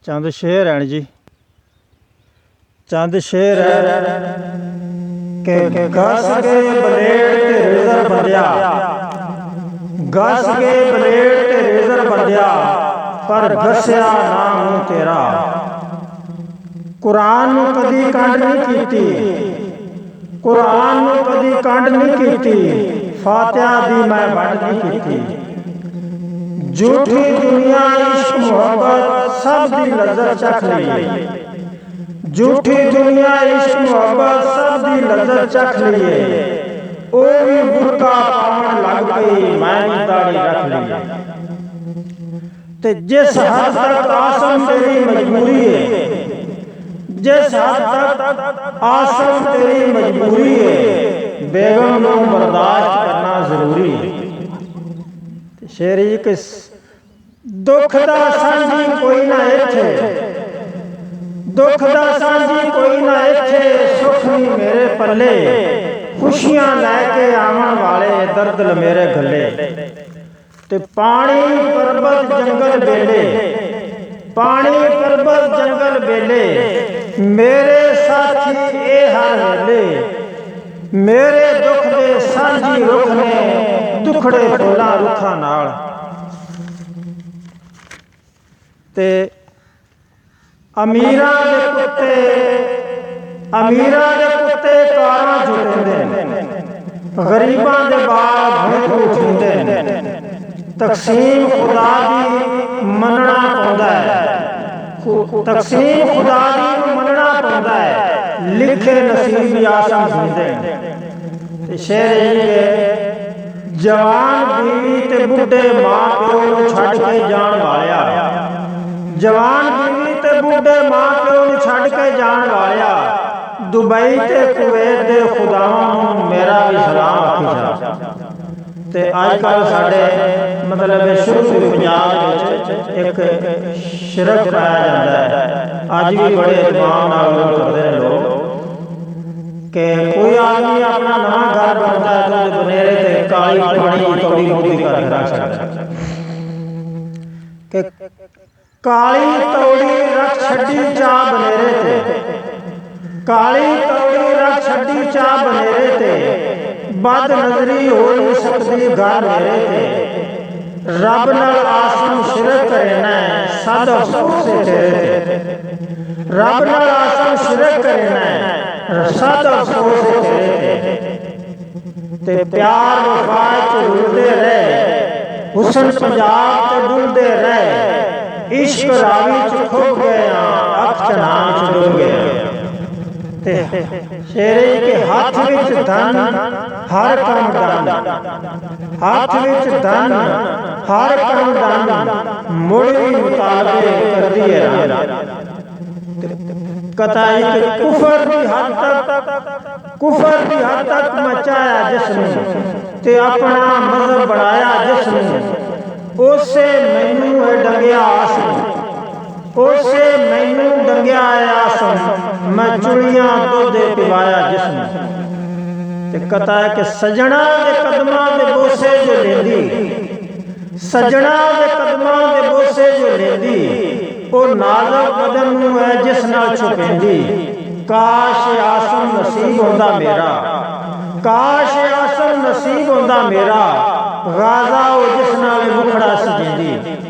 चंद शेर हैं जी, चंद शेर है कि घस के बलेड ते रेजर बंदिया, घस के बलेड ते रेजर बंदिया, पर घसिया ना मूंह तेरा। कुरान नूं कदी कंड नहीं कीती, कुरान नूं कदी कंड नहीं कीती, फातिहा दी मैं वंड नहीं कीती। झूठी दुनिया इश्क मुहब्बत सब दी लज़्ज़त चख लईए, झूठी दुनिया इश्क मुहब्बत सब दी लज़्ज़त चख लईए। ओ भी बुरका पावन लग पई, मैं भी दाढ़ी रख लईए। ते जिस हद तक आसम तेरी मजबूरी है, जिस हद तक आसम तेरी मजबूरी है, बेगम नूं बर्दाश्त करना जरूरी है। शेर जी कि दुख दा सांझी कोई ना इत्थे, दुख दा सांझी कोई ना इत्थे, सुख नहीं मेरे पल्ले, खुशियां लैके आवन वाले दर्द मेरे गले। ते पानी पर्वत जंगल बेले, पानी पर्वत जंगल बेले, मेरे साथी ए हर वेले, मेरे दुख दे सांझी रुख ने, दुखड़े फुल्लां रुखां नाल। ते अमीरां दे कुत्ते, अमीरां दे कुत्ते कारां झुटदे, गरीबां दे बाल भुख उठदे। तकसीम खुदा दी मनना पौंदा है, तकसीम खुदा दी मनना पौंदा है, लिखे नसीब आसम जिंदे। शेर ये जवान बीवी ते बुढ़े मां प्यो नूं छड्ड के जाण वालिया, जवान बीवी ते बुढ़े मां प्यो नूं छड्ड के जाण वालिया, दुबई ते कुवैत दे खुदावां नूं मेरा भी सलाम आखी जा। ते अजकल साडे मतलब शुरू से पंजाब एक शिरक पाया जाता है, अज भी बड़े इतमाम नाल करते हैं लोग कि कोई आदमी अपना नवा घर बनता है तो बनेरे ते काली पानी तौड़ी मोदी कर रख सकता कि काली तौड़ी रख छड्डी चा बनेरे ते, काली तौड़ी रख छड्डी चा बनेरे ते, बद नजरी हो नहीं सकती घर मेरे ते, रब नाल आसम शिरक करना है सद अफसोस है तेरे ते, रब नाल आसम शिरक करना है सद अफसोस है तेरे ते। प्यार वफा च रुलदे रहे, हुसन पंजाब ते डुलदे रहे, इश्क रावी च खुब गया, अख चनान च डुल गया। शेरे के हाथ विच धन हर काम दान, हाथ विच धन हर काम दान, मुड़ी मुताबे कर दिए रान। कताई के कुफर दी हद तक, कुफर दी हद तक मचाया जिसने, ते अपना मजहब बढ़ाया जिसने, उसे मैनू है डंगिया आसम, उसे मैनू डंगिया आसम, मैं चुड़ियां दुध पिवाया जिसने। ते कता है कि सजना दे कदमां दे बोसे जो लेंदी, सजना दे कदमां दे बोसे जो लेंदी, ओ नाज़ुक बदन नूं है जिस नाल छुपेंदी। काश आसम नसीब होंदा मेरा, काश आसम नसीब होंदा मेरा, गाज़ा ओ जिस नाल मुखड़ा सजेंदी।